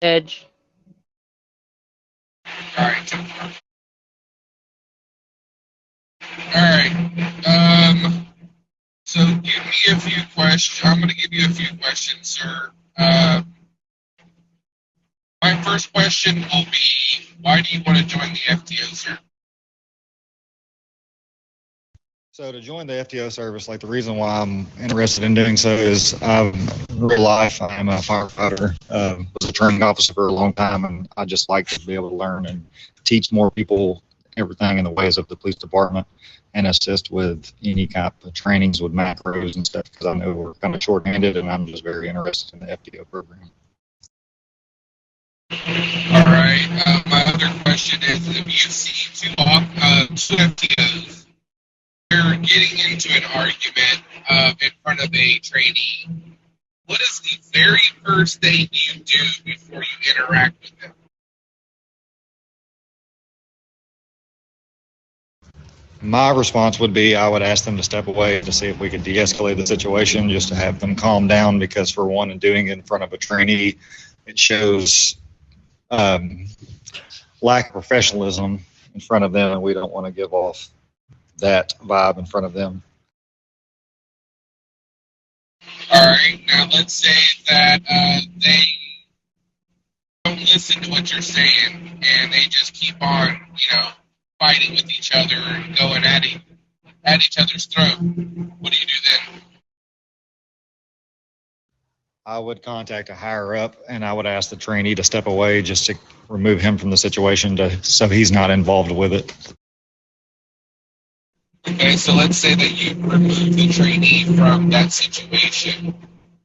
Edge. All right. All right. So give me a few questions. I'm going to give you a few questions, sir. My first question will be, why do you want to join the FTO, sir? So to join the FTO service, like the reason why I'm interested in doing so is in real life, I'm a firefighter, was a training officer for a long time, and I just like to be able to learn and teach more people everything in the ways of the police department and assist with any kind of trainings with macros and stuff because I know we're kind of short-handed and I'm just very interested in the FTO program. All right. My other question is, if you see two FTOs, they're getting into an argument in front of a trainee, what is the very first thing you do before you interact with them? My response would be I would ask them to step away to see if we could de-escalate the situation, just to have them calm down, because for one, in doing it in front of a trainee, it shows lack of professionalism in front of them, and we don't want to give off that vibe in front of them. All right. Now let's say that they don't listen to what you're saying and they just keep on, fighting with each other and going at each other's throat. What do you do then? I would contact a higher up and I would ask the trainee to step away just to remove him from the situation so he's not involved with it. Okay, so let's say that you remove the trainee from that situation.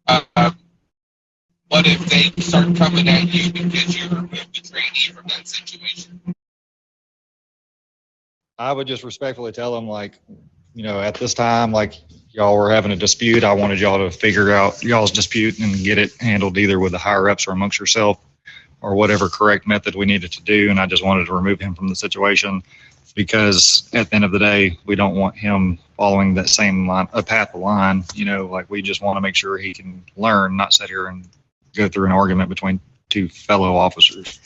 What if they start coming at you because you removed the trainee from that situation? I would just respectfully tell them, at this time, y'all were having a dispute. I wanted y'all to figure out y'all's dispute and get it handled either with the higher ups or amongst yourself or whatever correct method we needed to do. And I just wanted to remove him from the situation because at the end of the day, we don't want him following that same path of line. We just want to make sure he can learn, not sit here and go through an argument between two fellow officers.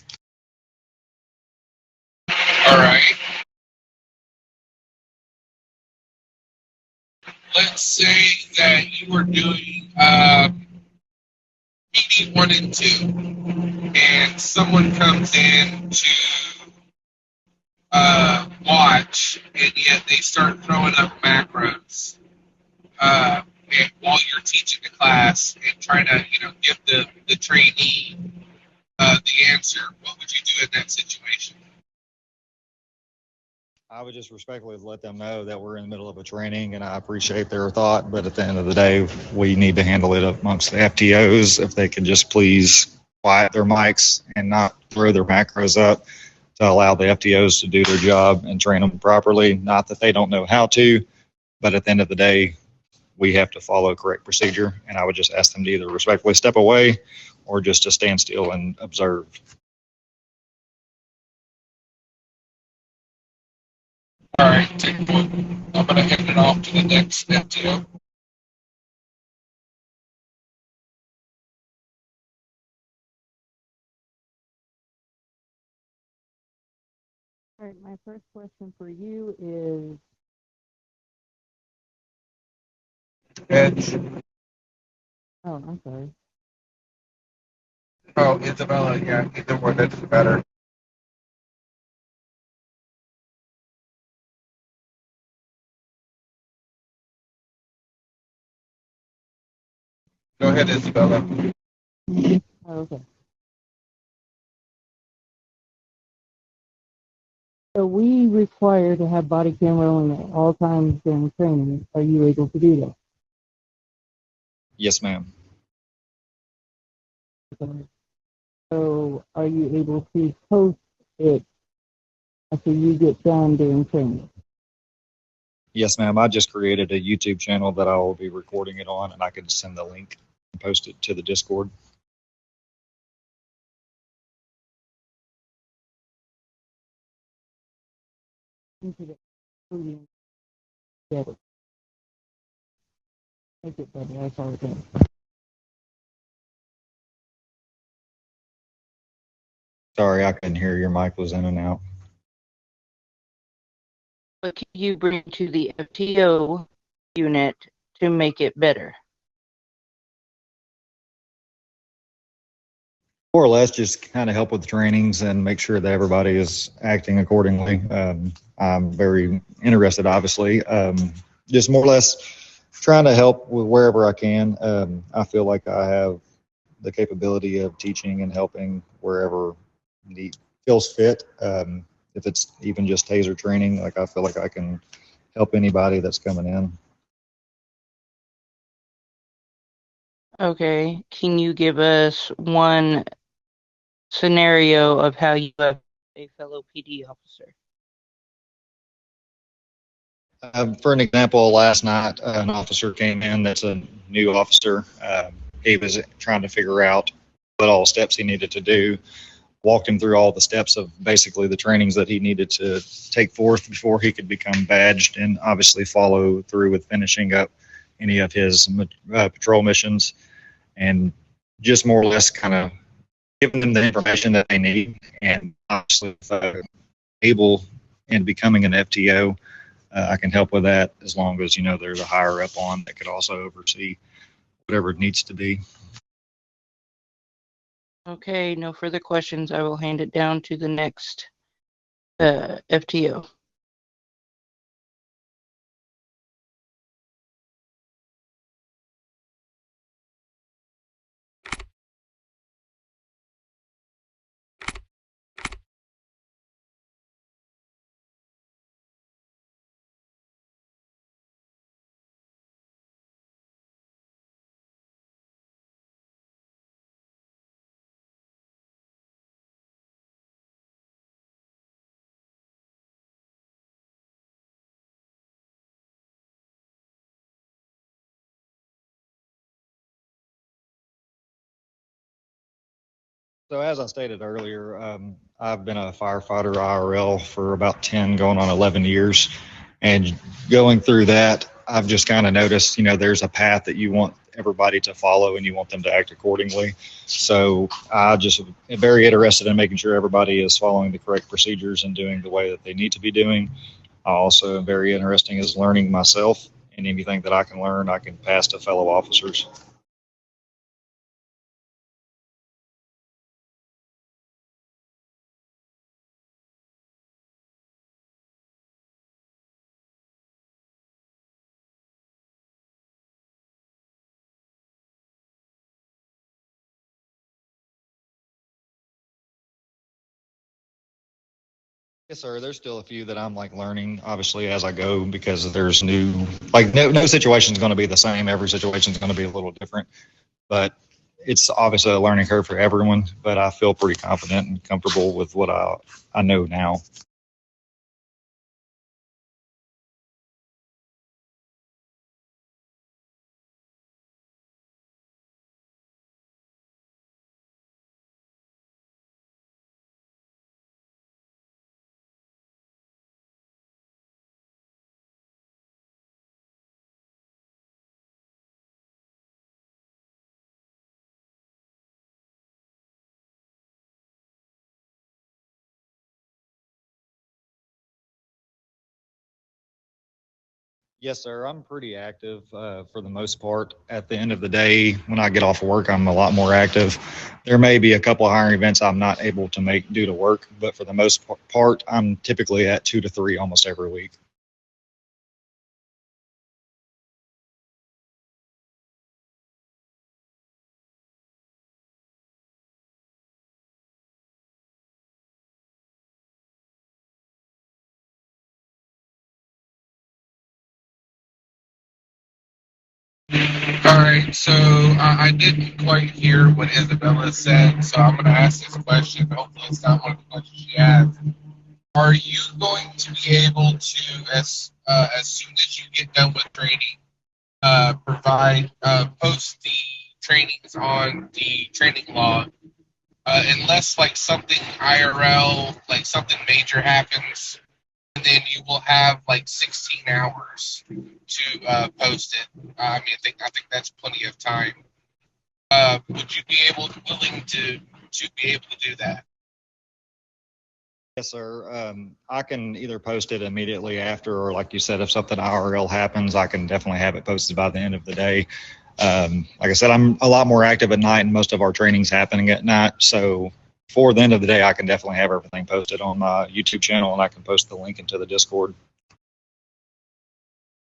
All right. Let's say that you were doing PD 1 and 2, and someone comes in to watch, and yet they start throwing up macros and while you're teaching the class and trying to, give the trainee the answer. What would you do in that situation? I would just respectfully let them know that we're in the middle of a training and I appreciate their thought, but at the end of the day, we need to handle it amongst the FTOs. If they can just please quiet their mics and not throw their macros up to allow the FTOs to do their job and train them properly. Not that they don't know how to, but at the end of the day, we have to follow correct procedure. And I would just ask them to either respectfully step away or just to stand still and observe. All right, take one. I'm going to hand it off to the next FTO. All right, my first question for you is Edge. oh, I'm sorry. Oh, Isabella, yeah, either one, that's better. Go ahead, Isabella. Oh, okay. So we require to have body cam rolling at all times during training. Are you able to do that? Yes, ma'am. Okay. So are you able to post it after you get done during training? Yes, ma'am. I just created a YouTube channel that I will be recording it on, and I can send the link and post it to the Discord. Into the podium. Get it. Make it better. That's all it is. Sorry, I couldn't hear. Your mic was in and out. What can you bring to the FTO unit to make it better? More or less, just kind of help with the trainings and make sure that everybody is acting accordingly. I'm very interested, obviously. Just more or less trying to help with wherever I can. I feel like I have the capability of teaching and helping wherever need feels fit. If it's even just taser training, like I feel like I can help anybody that's coming in. Okay, can you give us one scenario of how you have a fellow PD officer? For an example, last night an officer came in that's a new officer. He was trying to figure out what all steps he needed to do. Walked him through all the steps of basically the trainings that he needed to take forth before he could become badged, and obviously follow through with finishing up any of his patrol missions, and just more or less kind of giving them the information that they need. And obviously, if able in becoming an FTO, I can help with that as long as there's a higher up on that could also oversee whatever it needs to be. Okay, no further questions. I will hand it down to the next FTO. So as I stated earlier, I've been a firefighter IRL for about 10, going on 11 years. And going through that, I've just kind of noticed, there's a path that you want everybody to follow and you want them to act accordingly. So I just am very interested in making sure everybody is following the correct procedures and doing the way that they need to be doing. I also am very interested in learning myself, and anything that I can learn, I can pass to fellow officers. Yes, sir. There's still a few that I'm like learning, obviously, as I go, because there's new, like no situation is going to be the same. Every situation is going to be a little different, but it's obviously a learning curve for everyone. But I feel pretty confident and comfortable with what I know now. Yes, sir. I'm pretty active for the most part. At the end of the day, when I get off of work, I'm a lot more active. There may be a couple of hiring events I'm not able to make due to work, but for the most part, I'm typically at 2 to 3 almost every week. All right, so I didn't quite hear what Isabella said, so I'm going to ask this question. Hopefully, it's not one of the questions she asked. Are you going to be able to, as soon as you get done with training, provide post the trainings on the training log, unless like something IRL, like something major happens, and then you will have like 16 hours to post it. I think that's plenty of time. Would you be willing to be able to do that? Yes, sir. I can either post it immediately after, or like you said, if something IRL happens, I can definitely have it posted by the end of the day. Like I said, I'm a lot more active at night, and most of our training's happening at night. So for the end of the day, I can definitely have everything posted on my YouTube channel, and I can post the link into the Discord.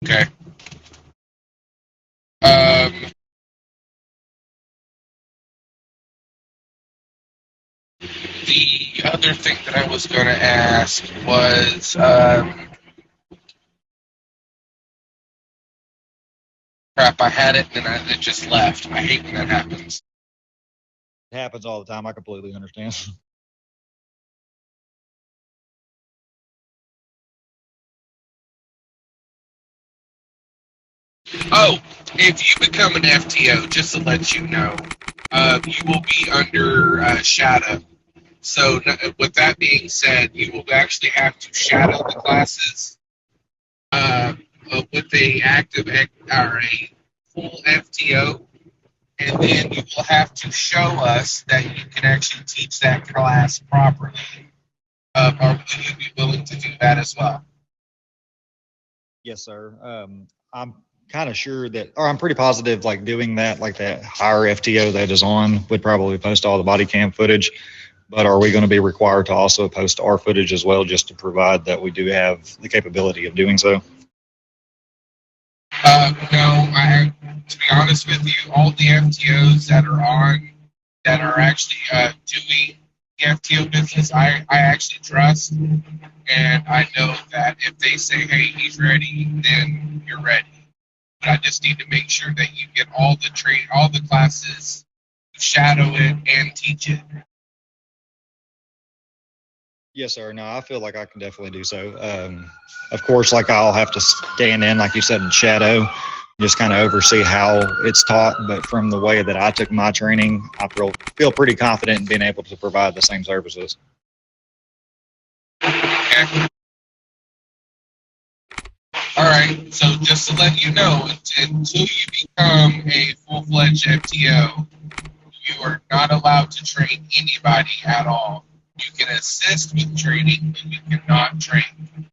Okay. The other thing that I was going to ask was, crap, I had it and then it just left. I hate when that happens. It happens all the time. I completely understand. Oh, if you become an FTO, just to let you know, you will be under shadow. So with that being said, you will actually have to shadow the classes with a active or a full FTO, and then you will have to show us that you can actually teach that class properly. Or will you be willing to do that as well? Yes, sir. I'm kind of sure that, or I'm pretty positive, like doing that, like that higher FTO that is on would probably post all the body cam footage. But are we going to be required to also post our footage as well, just to provide that we do have the capability of doing so? No, to be honest with you, all the FTOs that are on, that are actually doing the FTO business, I actually trust, and I know that if they say, hey, he's ready, then you're ready. But I just need to make sure that you get all the classes, shadow it, and teach it. Yes, sir. No, I feel like I can definitely do so. Of course, like I'll have to stand in, like you said, in shadow, just kind of oversee how it's taught. But from the way that I took my training, I feel pretty confident in being able to provide the same services. Okay. All right. So just to let you know, until you become a full-fledged FTO, you are not allowed to train anybody at all. You can assist with training, but you cannot train.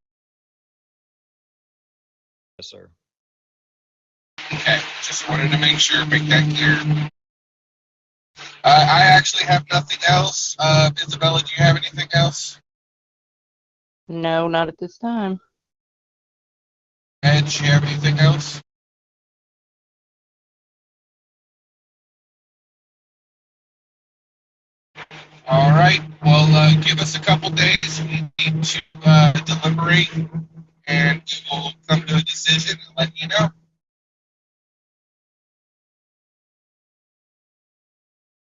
Yes, sir. Okay, just wanted to make that clear. I actually have nothing else. Isabella, do you have anything else? No, not at this time. Ed, do you have anything else? All right. Well, give us a couple days. We need to deliberate, and we will come to a decision and let